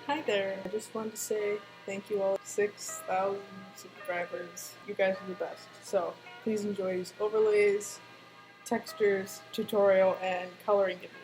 Hi there. I just wanted to say thank you all. 6,000 subscribers. You guys are the best. So please enjoy these overlays, textures, tutorial, and coloring giveaway.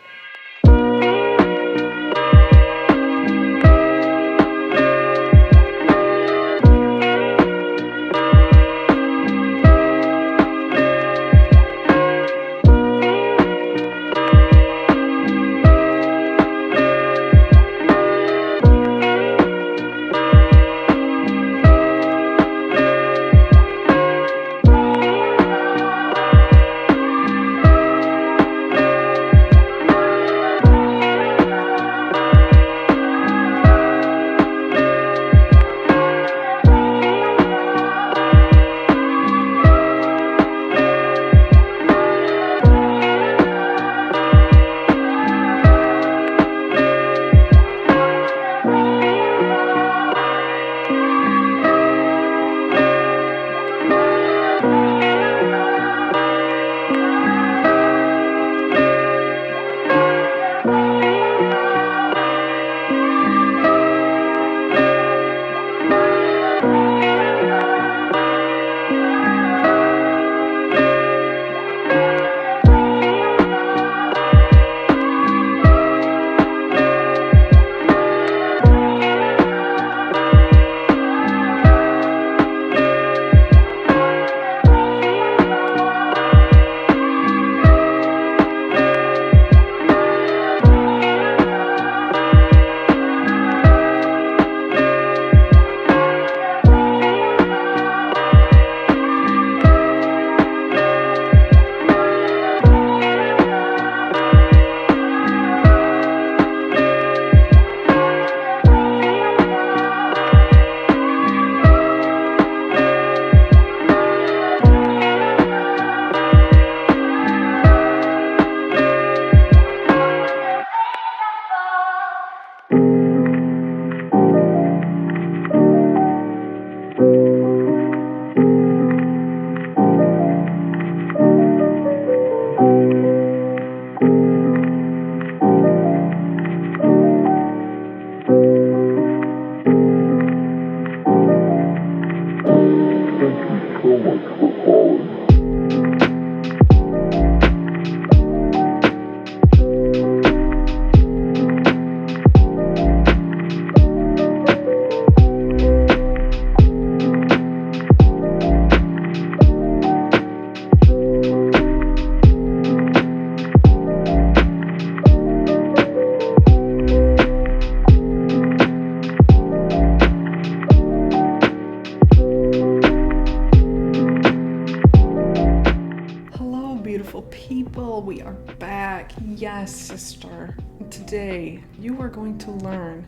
Beautiful people, we are back. Yes, sister. Today you are going to learn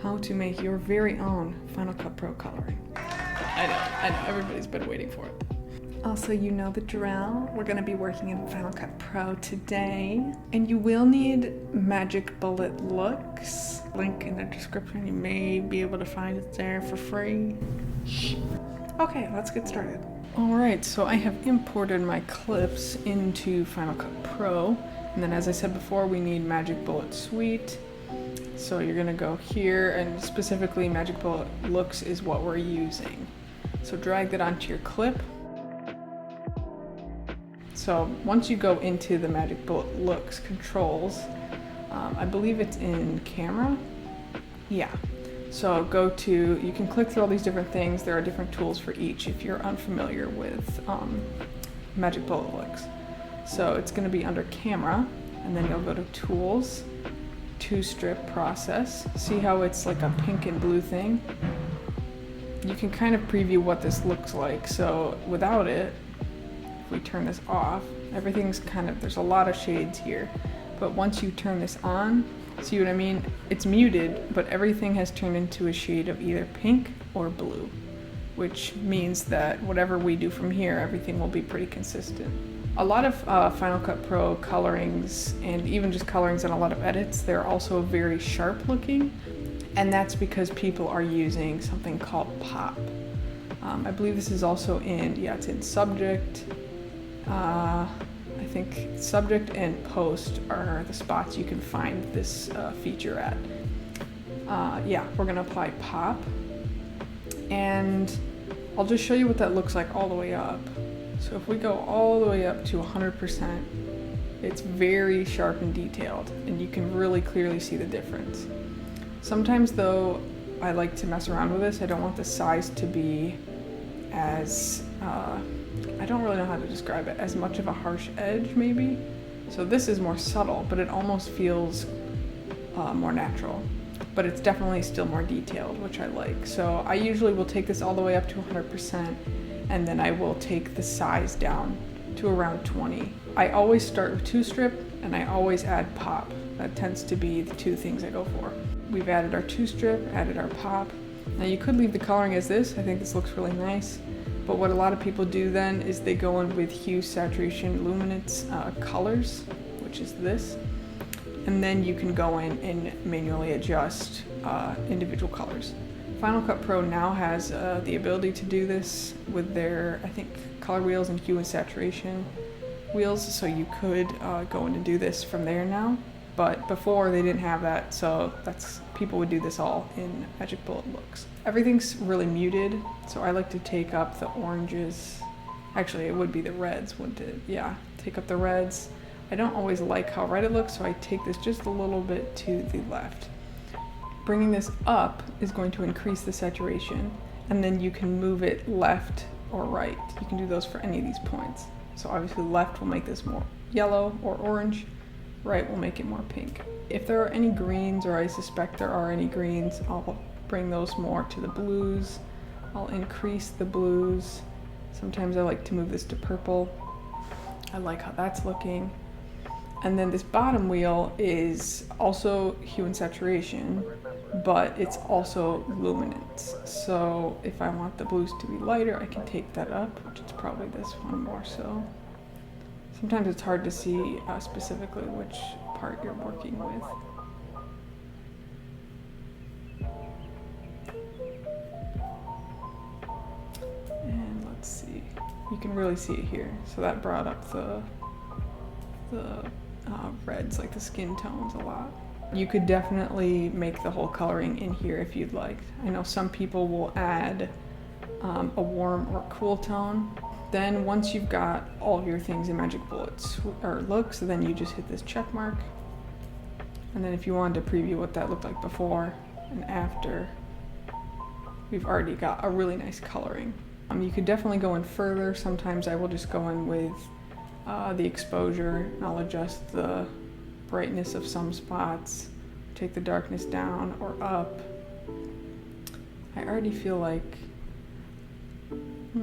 how to make your very own Final Cut Pro coloring. I know, everybody's been waiting for it. Also, you know the drill. We're going to be working in Final Cut Pro today, and you will need Magic Bullet looks. Link in the description. You may be able to find it there for free. Okay, let's get started. Alright, so I have imported my clips into Final Cut Pro, and then as I said before, we need Magic Bullet Suite. So you're going to go here, and specifically Magic Bullet Looks is what we're using. So drag that onto your clip. So once you go into the Magic Bullet Looks controls, I believe it's in camera. Yeah. So go to, you can click through all these different things. There are different tools for each if you're unfamiliar with Magic Bullet Looks. So it's going to be under camera, and then you'll go to tools, two-strip process. See how it's like a pink and blue thing? You can kind of preview what this looks like. So without it, if we turn this off, everything's kind of, there's a lot of shades here. But once you turn this on, see what I mean? It's muted, but everything has turned into a shade of either pink or blue, which means that whatever we do from here, everything will be pretty consistent. A lot of Final Cut Pro colorings, and even just colorings in a lot of edits, they're also very sharp looking, and that's because people are using something called pop. I believe this is also in, yeah, it's in subject. I think subject and post are the spots you can find this feature at. yeah, we're gonna apply pop, and I'll just show you what that looks like all the way up. So if we go all the way up to 100%, it's very sharp and detailed, and you can really clearly see the difference. Sometimes though, I like to mess around with this. I don't want the size to be as, I don't really know how to describe it, as much of a harsh edge maybe. So this is more subtle, but it almost feels more natural. But it's definitely still more detailed, which I like. So I usually will take this all the way up to 100%, and then I will take the size down to around 20. I always start with 2-strip, and I always add pop. That tends to be the two things I go for. We've added our 2-strip, added our pop. Now you could leave the coloring as this. I think this looks really nice. But what a lot of people do then is they go in with hue, saturation, luminance colors, which is this. And then you can go in and manually adjust individual colors. Final Cut Pro now has the ability to do this with their, I think, color wheels and hue and saturation wheels, so you could go in and do this from there now. But before they didn't have that, so people would do this all in Magic Bullet looks. Everything's really muted, so I like to take up the oranges. Actually, it would be the reds, wouldn't it? Yeah, take up the reds. I don't always like how red it looks, so I take this just a little bit to the left. Bringing this up is going to increase the saturation, and then you can move it left or right. You can do those for any of these points. So obviously left will make this more yellow or orange, right will make it more pink. If there are any greens, or I suspect there are any greens, I'll bring those more to the blues. I'll increase the blues. Sometimes I like to move this to purple. I like how that's looking. And then this bottom wheel is also hue and saturation, but it's also luminance. So if I want the blues to be lighter, I can take that up, which is probably this one more so. Sometimes it's hard to see specifically which part you're working with. And let's see, you can really see it here. So that brought up the reds, like the skin tones, a lot. You could definitely make the whole coloring in here if you'd like. I know some people will add a warm or cool tone. Then once you've got all of your things in Magic Bullets or looks, then you just hit this check mark. And then if you wanted to preview what that looked like before and after, we've already got a really nice coloring. You could definitely go in further. Sometimes I will just go in with the exposure, and I'll adjust the brightness of some spots, take the darkness down or up. I already feel like I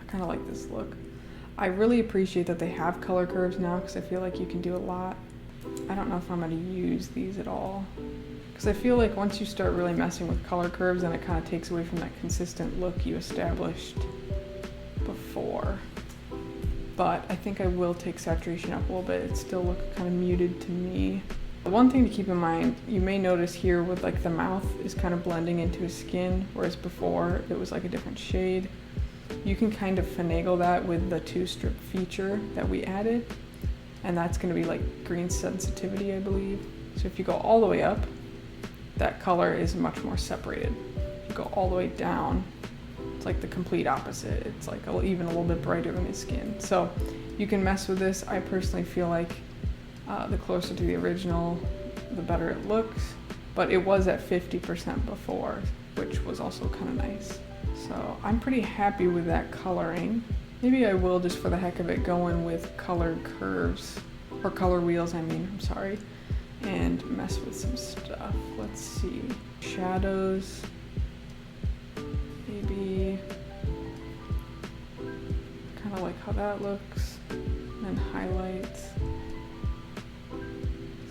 kind of like this look. I really appreciate that they have color curves now, because I feel like you can do a lot. I don't know if I'm going to use these at all, because I feel like once you start really messing with color curves, then it kind of takes away from that consistent look you established before. But I think I will take saturation up a little bit. It still looks kind of muted to me. One thing to keep in mind, you may notice here with like the mouth is kind of blending into his skin, whereas before it was like a different shade. You can kind of finagle that with the 2-strip feature that we added, and that's going to be like green sensitivity, I believe. So if you go all the way up, that color is much more separated. If you go all the way down, it's like the complete opposite. It's like even a little bit brighter in his skin. So you can mess with this. I personally feel like the closer to the original, the better it looks. But it was at 50% before, which was also kind of nice. So I'm pretty happy with that coloring. Maybe I will, just for the heck of it, go in with colored curves, or color wheels, I'm sorry, and mess with some stuff. Let's see. Shadows. Maybe kind of like how that looks. And then highlights.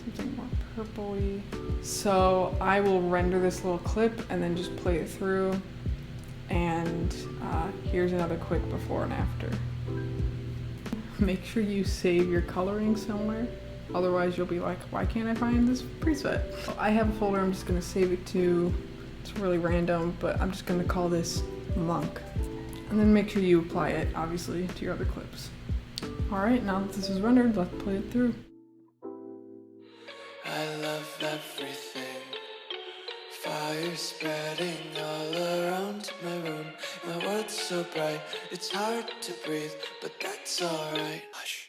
Something more purpley. So I will render this little clip and then just play it through. And here's another quick before and after. Make sure you save your coloring somewhere. Otherwise you'll be like, why can't I find this preset? I have a folder I'm just gonna save it to. It's really random, but I'm just gonna call this Monk. And then make sure you apply it, obviously, to your other clips. All right, now that this is rendered, let's play it through. I love everything. fire spreading all around my room. My world's so bright, it's hard to breathe, but that's alright. Hush.